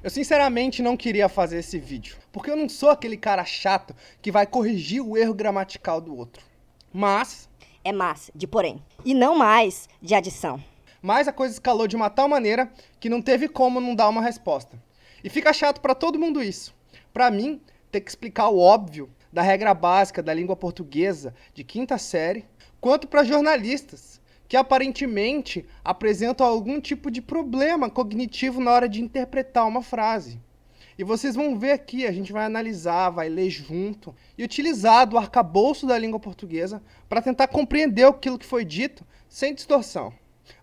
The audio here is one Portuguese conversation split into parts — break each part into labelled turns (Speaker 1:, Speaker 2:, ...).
Speaker 1: Eu sinceramente não queria fazer esse vídeo, porque eu não sou aquele cara chato que vai corrigir o erro gramatical do outro. Mas
Speaker 2: É mais de porém. E não mais de adição.
Speaker 1: a coisa escalou de uma tal maneira que não teve como não dar uma resposta. E fica chato pra todo mundo isso. Pra mim, ter que explicar o óbvio da regra básica da língua portuguesa de quinta série, quanto para jornalistas que aparentemente apresentam algum tipo de problema cognitivo na hora de interpretar uma frase. E vocês vão ver aqui, a gente vai analisar, vai ler junto e utilizar do arcabouço da língua portuguesa para tentar compreender aquilo que foi dito sem distorção.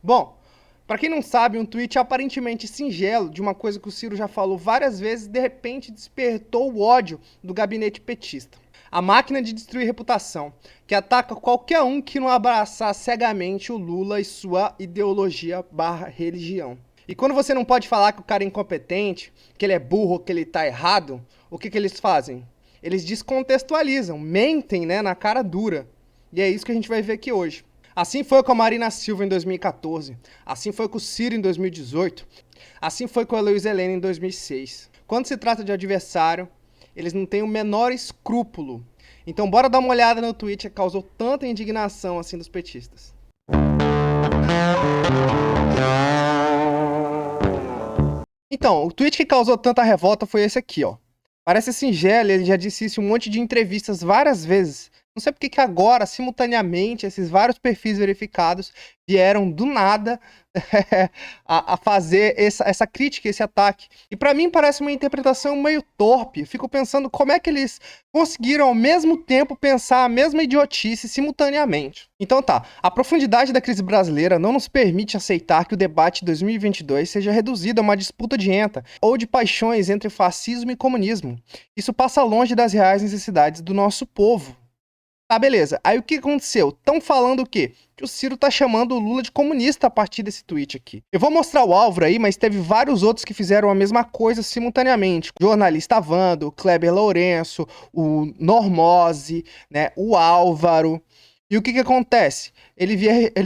Speaker 1: Bom, para quem não sabe, um tweet aparentemente singelo de uma coisa que o Ciro já falou várias vezes, de repente despertou o ódio do gabinete petista. A máquina de destruir reputação, que ataca qualquer um que não abraçar cegamente o Lula e sua ideologia/religião. E quando você não pode falar que o cara é incompetente, que ele é burro, que ele tá errado, o que eles fazem? Eles descontextualizam, mentem, né, na cara dura. E é isso que a gente vai ver aqui hoje. Assim foi com a Marina Silva em 2014, assim foi com o Ciro em 2018, assim foi com a Luiz Helena em 2006. Quando se trata de adversário, eles não têm o menor escrúpulo. Então bora dar uma olhada no tweet que causou tanta indignação assim dos petistas. Então, o tweet que causou tanta revolta foi esse aqui, ó. Parece singelo, ele já disse isso em um monte de entrevistas várias vezes. Não sei porque que agora, simultaneamente, esses vários perfis verificados vieram do nada a fazer essa crítica, esse ataque. E pra mim parece uma interpretação meio torpe. Eu fico pensando como é que eles conseguiram ao mesmo tempo pensar a mesma idiotice simultaneamente. Então tá, a profundidade da crise brasileira não nos permite aceitar que o debate de 2022 seja reduzido a uma disputa de enta ou de paixões entre fascismo e comunismo. Isso passa longe das reais necessidades do nosso povo. Tá, beleza. Aí o que aconteceu? Estão falando o quê? Que o Ciro tá chamando o Lula de comunista a partir desse tweet aqui. Eu vou mostrar o Álvaro aí, mas teve vários outros que fizeram a mesma coisa simultaneamente. O jornalista Vando, o Kleber Lourenço, o Normose, né, o Álvaro. E o que acontece? Eles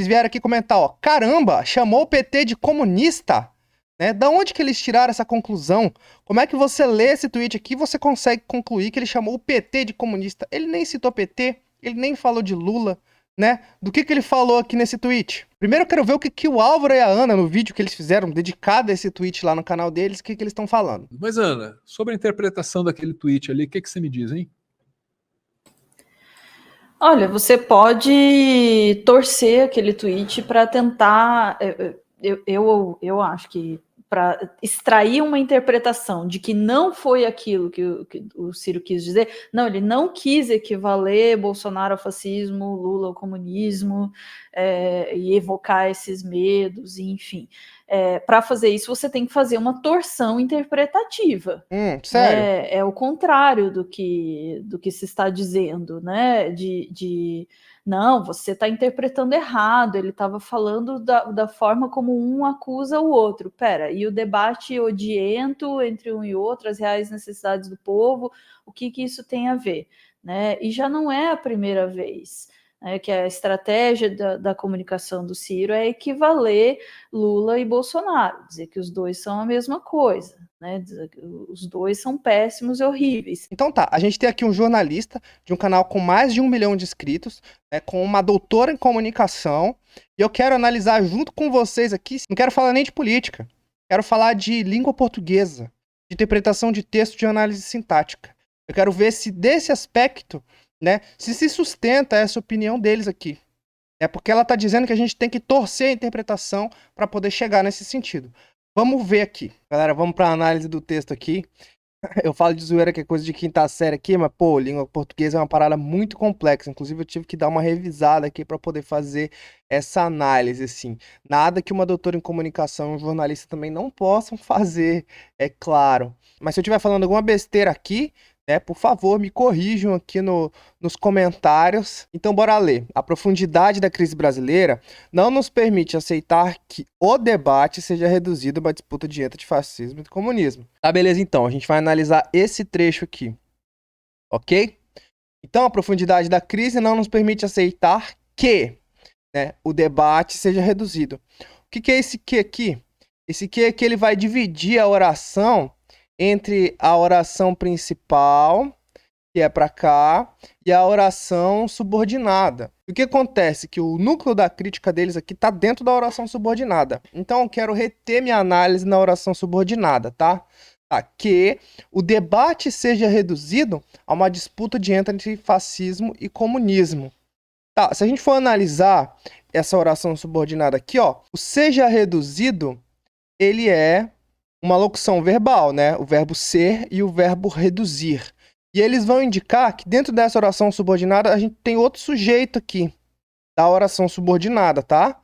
Speaker 1: vieram aqui comentar, ó, caramba, chamou o PT de comunista? Né? Da onde que eles tiraram essa conclusão? Como é que você lê esse tweet aqui e você consegue concluir que ele chamou o PT de comunista? Ele nem citou PT, ele nem falou de Lula, né? Do que ele falou aqui nesse tweet? Primeiro eu quero ver o que o Álvaro e a Ana, no vídeo que eles fizeram, dedicado a esse tweet lá no canal deles, o que eles estão falando.
Speaker 3: Mas, Ana, sobre a interpretação daquele tweet ali, o que você me diz, hein?
Speaker 4: Olha, você pode torcer aquele tweet para tentar. Eu acho que para extrair uma interpretação de que não foi aquilo que o Ciro quis dizer. Não, ele não quis equivaler Bolsonaro ao fascismo, Lula ao comunismo, e evocar esses medos, enfim. Para fazer isso, você tem que fazer uma torção interpretativa.
Speaker 1: Sério?
Speaker 4: É o contrário do que se está dizendo, né? Não, você está interpretando errado, ele estava falando da forma como um acusa o outro. Pera, e o debate odiento entre um e outro, as reais necessidades do povo, o que isso tem a ver? Né? E já não é a primeira vez. Que a estratégia da comunicação do Ciro é equivaler Lula e Bolsonaro, dizer que os dois são a mesma coisa, né? Dizer que os dois são péssimos e horríveis.
Speaker 1: Então tá, a gente tem aqui um jornalista de um canal com mais de 1 milhão de inscritos, né, com uma doutora em comunicação, e eu quero analisar junto com vocês aqui, não quero falar nem de política, quero falar de língua portuguesa, de interpretação de texto, de análise sintática. Eu quero ver se desse aspecto, né, se sustenta essa opinião deles aqui. É porque ela está dizendo que a gente tem que torcer a interpretação para poder chegar nesse sentido. Vamos ver aqui. Galera, vamos para a análise do texto aqui. Eu falo de zoeira que é coisa de quinta série aqui, mas, pô, língua portuguesa é uma parada muito complexa. Inclusive, eu tive que dar uma revisada aqui para poder fazer essa análise, assim. Nada que uma doutora em comunicação e um jornalista também não possam fazer, é claro. Mas se eu estiver falando alguma besteira aqui, né, por favor, me corrijam aqui nos comentários. Então, bora ler. A profundidade da crise brasileira não nos permite aceitar que o debate seja reduzido a uma disputa de enta de fascismo e de comunismo. Tá, beleza, então. A gente vai analisar esse trecho aqui. Ok? Então, a profundidade da crise não nos permite aceitar que, né, o debate seja reduzido. O que é esse que aqui? Esse que aqui ele vai dividir a oração entre a oração principal, que é para cá, e a oração subordinada. O que acontece? Que o núcleo da crítica deles aqui está dentro da oração subordinada. Então eu quero reter minha análise na oração subordinada, tá? Que o debate seja reduzido a uma disputa entre fascismo e comunismo. Tá, se a gente for analisar essa oração subordinada aqui, ó, o seja reduzido, ele é uma locução verbal, né? O verbo ser e o verbo reduzir. E eles vão indicar que dentro dessa oração subordinada a gente tem outro sujeito aqui da oração subordinada, tá?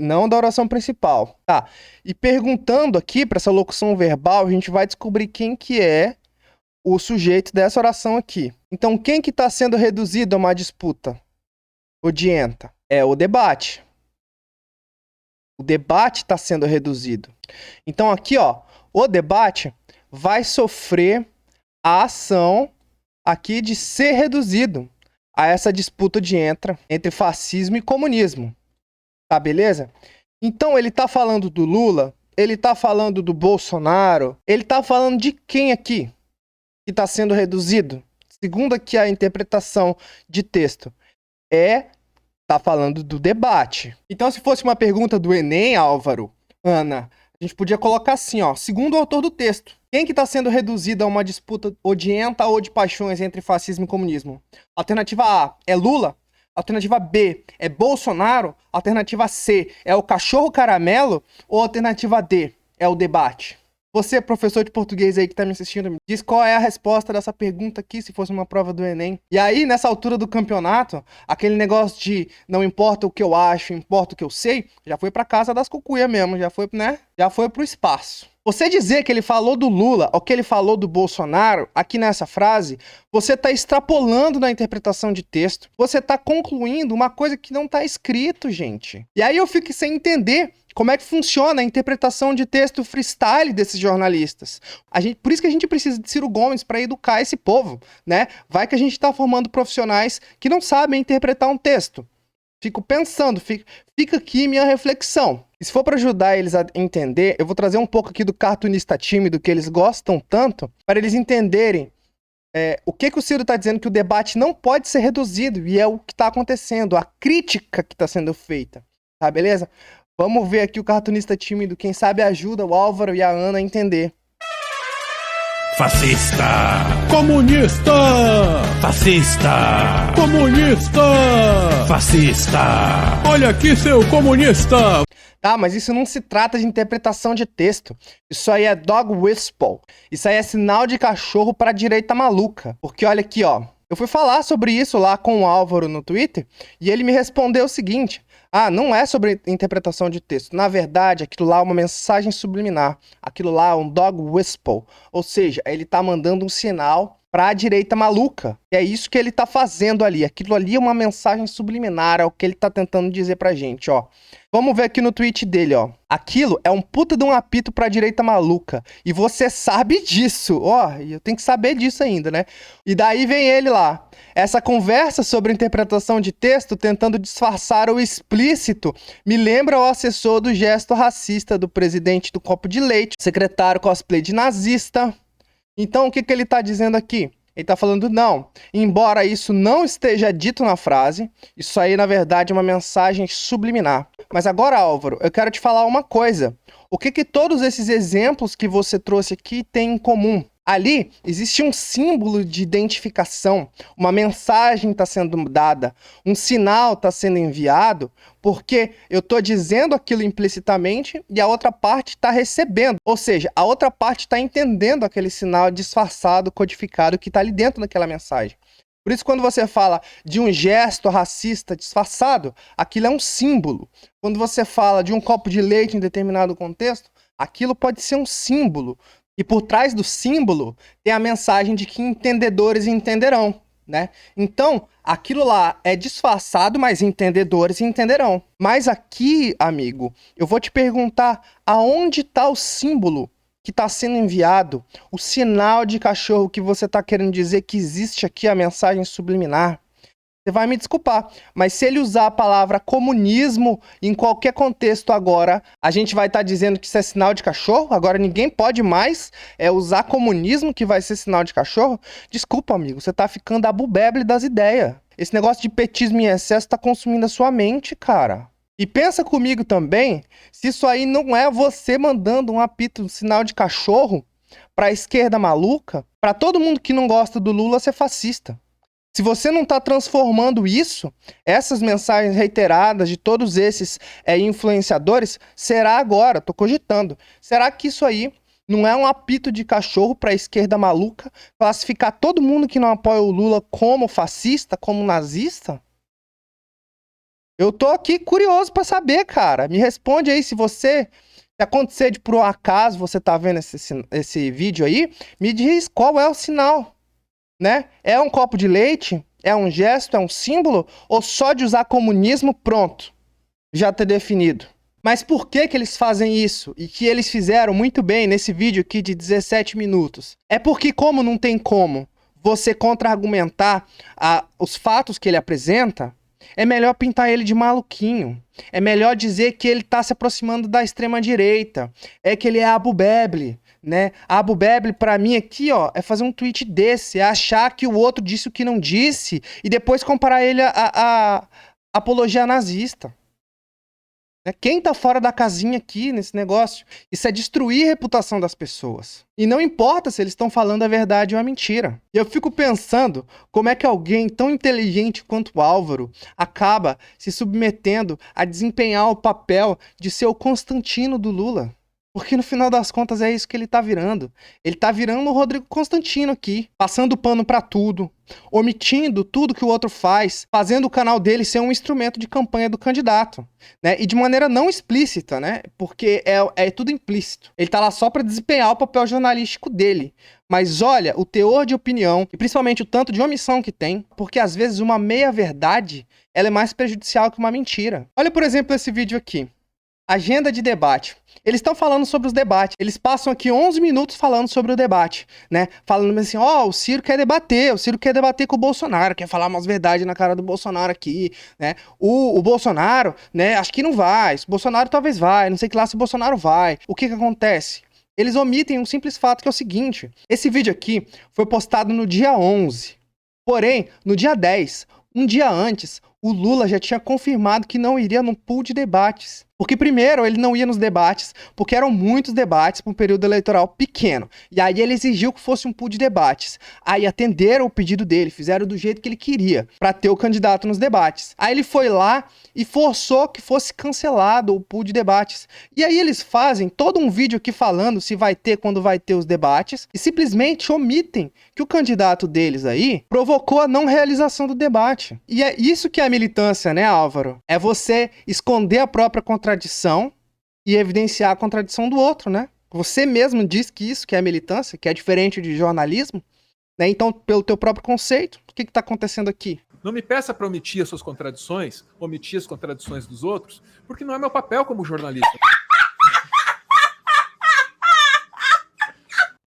Speaker 1: Não da oração principal. Tá. E perguntando aqui para essa locução verbal, a gente vai descobrir quem que é o sujeito dessa oração aqui. Então, quem que está sendo reduzido a uma disputa odienta? É o debate. O debate está sendo reduzido. Então, aqui, ó, o debate vai sofrer a ação aqui de ser reduzido a essa disputa entre fascismo e comunismo. Tá, beleza? Então ele tá falando do Lula, ele tá falando do Bolsonaro, ele tá falando de quem aqui que tá sendo reduzido? Segundo aqui a interpretação de texto, tá falando do debate. Então se fosse uma pergunta do Enem, Álvaro, Ana, a gente podia colocar assim, ó, segundo o autor do texto, quem que está sendo reduzido a uma disputa odienta ou de paixões entre fascismo e comunismo? Alternativa A é Lula, alternativa B é Bolsonaro, alternativa C é o cachorro caramelo ou alternativa D é o debate? Você, professor de português aí que tá me assistindo, me diz qual é a resposta dessa pergunta aqui, se fosse uma prova do Enem. E aí, nessa altura do campeonato, aquele negócio de não importa o que eu acho, importa o que eu sei, já foi pra casa das cucuia mesmo, já foi, né? Já foi pro espaço. Você dizer que ele falou do Lula ou que ele falou do Bolsonaro, aqui nessa frase, você tá extrapolando na interpretação de texto. Você tá concluindo uma coisa que não tá escrito, gente. E aí eu fico sem entender como é que funciona a interpretação de texto freestyle desses jornalistas. Por isso que a gente precisa de Ciro Gomes para educar esse povo, né? Vai que a gente está formando profissionais que não sabem interpretar um texto. Fico pensando, fica aqui minha reflexão. E se for para ajudar eles a entender, eu vou trazer um pouco aqui do cartunista tímido que eles gostam tanto, para eles entenderem o que o Ciro está dizendo, que o debate não pode ser reduzido, e é o que está acontecendo, a crítica que está sendo feita. Tá, beleza? Vamos ver aqui o cartunista tímido, quem sabe ajuda o Álvaro e a Ana a entender.
Speaker 5: Fascista!
Speaker 3: Comunista!
Speaker 5: Fascista!
Speaker 3: Comunista!
Speaker 5: Fascista!
Speaker 3: Olha aqui, seu comunista!
Speaker 1: Tá, mas isso não se trata de interpretação de texto. Isso aí é dog whistle. Isso aí é sinal de cachorro pra direita maluca. Porque olha aqui, ó. Eu fui falar sobre isso lá com o Álvaro no Twitter e ele me respondeu o seguinte: não é sobre interpretação de texto. Na verdade, aquilo lá é uma mensagem subliminar. Aquilo lá é um dog whistle. Ou seja, ele tá mandando um sinal pra direita maluca. E é isso que ele tá fazendo ali. Aquilo ali é uma mensagem subliminar, é o que ele tá tentando dizer pra gente, ó. Vamos ver aqui no tweet dele, ó. Aquilo é um puta de um apito pra direita maluca. E você sabe disso. Ó, eu tenho que saber disso ainda, né? E daí vem ele lá. Essa conversa sobre interpretação de texto, tentando disfarçar o explícito, me lembra o assessor do gesto racista do presidente do copo de leite, secretário cosplay de nazista. Então, o que ele tá dizendo aqui? Ele tá falando, não, embora isso não esteja dito na frase, isso aí, na verdade, é uma mensagem subliminar. Mas agora, Álvaro, eu quero te falar uma coisa. O que todos esses exemplos que você trouxe aqui têm em comum? Ali existe um símbolo de identificação, uma mensagem está sendo dada, um sinal está sendo enviado, porque eu estou dizendo aquilo implicitamente e a outra parte está recebendo. Ou seja, a outra parte está entendendo aquele sinal disfarçado, codificado que está ali dentro daquela mensagem. Por isso, quando você fala de um gesto racista disfarçado, aquilo é um símbolo. Quando você fala de um copo de leite em determinado contexto, aquilo pode ser um símbolo. E por trás do símbolo tem a mensagem de que entendedores entenderão, né? Então, aquilo lá é disfarçado, mas entendedores entenderão. Mas aqui, amigo, eu vou te perguntar aonde está o símbolo que está sendo enviado, o sinal de cachorro que você está querendo dizer que existe aqui a mensagem subliminar. Você vai me desculpar, mas se ele usar a palavra comunismo em qualquer contexto agora, a gente vai estar dizendo que isso é sinal de cachorro? Agora ninguém pode mais usar comunismo que vai ser sinal de cachorro? Desculpa, amigo, você tá ficando abubeble das ideias. Esse negócio de petismo em excesso tá consumindo a sua mente, cara. E pensa comigo também, se isso aí não é você mandando um apito, um sinal de cachorro pra esquerda maluca, pra todo mundo que não gosta do Lula ser fascista. Se você não está transformando isso, essas mensagens reiteradas de todos esses influenciadores, será agora, tô cogitando, será que isso aí não é um apito de cachorro para a esquerda maluca classificar todo mundo que não apoia o Lula como fascista, como nazista? Eu tô aqui curioso para saber, cara. Me responde aí se acontecer de por um acaso você tá vendo esse vídeo aí, me diz qual é o sinal. Né? É um copo de leite? É um gesto? É um símbolo? Ou só de usar comunismo, pronto, já tá definido? Mas por que eles fazem isso? E que eles fizeram muito bem nesse vídeo aqui de 17 minutos? É porque, como não tem como você contra-argumentar os fatos que ele apresenta, é melhor pintar ele de maluquinho. É melhor dizer que ele tá se aproximando da extrema-direita. É que ele é abubeble. Né? A abubeble pra mim aqui, ó, é fazer um tweet desse, é achar que o outro disse o que não disse e depois comparar ele a apologia nazista. Né? Quem tá fora da casinha aqui nesse negócio? Isso é destruir a reputação das pessoas. E não importa se eles estão falando a verdade ou a mentira. E eu fico pensando como é que alguém tão inteligente quanto o Álvaro acaba se submetendo a desempenhar o papel de ser o Constantino do Lula. Porque no final das contas é isso que ele tá virando. Ele tá virando o Rodrigo Constantino aqui, passando pano pra tudo, omitindo tudo que o outro faz, fazendo o canal dele ser um instrumento de campanha do candidato, né? E de maneira não explícita, né? Porque é tudo implícito. Ele tá lá só pra desempenhar o papel jornalístico dele. Mas olha o teor de opinião e principalmente o tanto de omissão que tem, porque às vezes uma meia-verdade ela é mais prejudicial que uma mentira. Olha, por exemplo, esse vídeo aqui. Agenda de debate. Eles estão falando sobre os debates. Eles passam aqui 11 minutos falando sobre o debate, né? Falando assim, o Ciro quer debater com o Bolsonaro, quer falar umas verdades na cara do Bolsonaro aqui, né? O Bolsonaro, né, acho que não vai. O Bolsonaro talvez vai, não sei que lá se o Bolsonaro vai. O que acontece? Eles omitem um simples fato que é o seguinte. Esse vídeo aqui foi postado no dia 11. Porém, no dia 10, um dia antes, o Lula já tinha confirmado que não iria num pool de debates. Porque primeiro ele não ia nos debates, porque eram muitos debates para um período eleitoral pequeno. E aí ele exigiu que fosse um pool de debates. Aí atenderam o pedido dele, fizeram do jeito que ele queria, para ter o candidato nos debates. Aí ele foi lá e forçou que fosse cancelado o pool de debates. E aí eles fazem todo um vídeo aqui falando se vai ter, quando vai ter os debates, e simplesmente omitem que o candidato deles aí provocou a não realização do debate. E é isso que é a militância, né, Álvaro? É você esconder a própria contradição e evidenciar a contradição do outro, né? Você mesmo diz que isso que é militância, que é diferente de jornalismo, né? Então, pelo teu próprio conceito, o que está acontecendo aqui?
Speaker 3: Não me peça para omitir as suas contradições, omitir as contradições dos outros, porque não é meu papel como jornalista.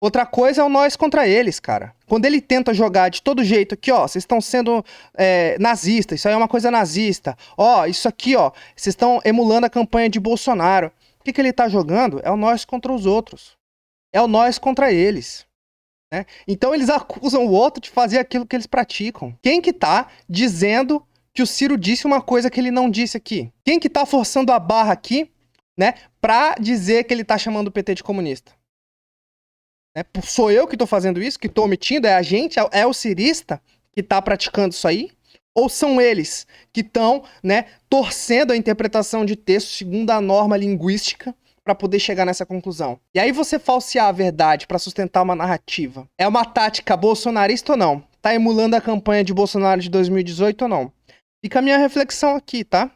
Speaker 1: Outra coisa é o nós contra eles, cara. Quando ele tenta jogar de todo jeito aqui, ó, vocês estão sendo nazistas, isso aí é uma coisa nazista. Ó, isso aqui, ó, vocês estão emulando a campanha de Bolsonaro. O que ele tá jogando é o nós contra os outros. É o nós contra eles. Né? Então eles acusam o outro de fazer aquilo que eles praticam. Quem que tá dizendo que o Ciro disse uma coisa que ele não disse aqui? Quem que tá forçando a barra aqui, né, pra dizer que ele tá chamando o PT de comunista? Sou eu que tô fazendo isso, que tô omitindo? É a gente? É o cirista que tá praticando isso aí? Ou são eles que estão, né, torcendo a interpretação de texto segundo a norma linguística para poder chegar nessa conclusão? E aí você falsear a verdade para sustentar uma narrativa. É uma tática bolsonarista ou não? Tá emulando a campanha de Bolsonaro de 2018 ou não? Fica a minha reflexão aqui, tá?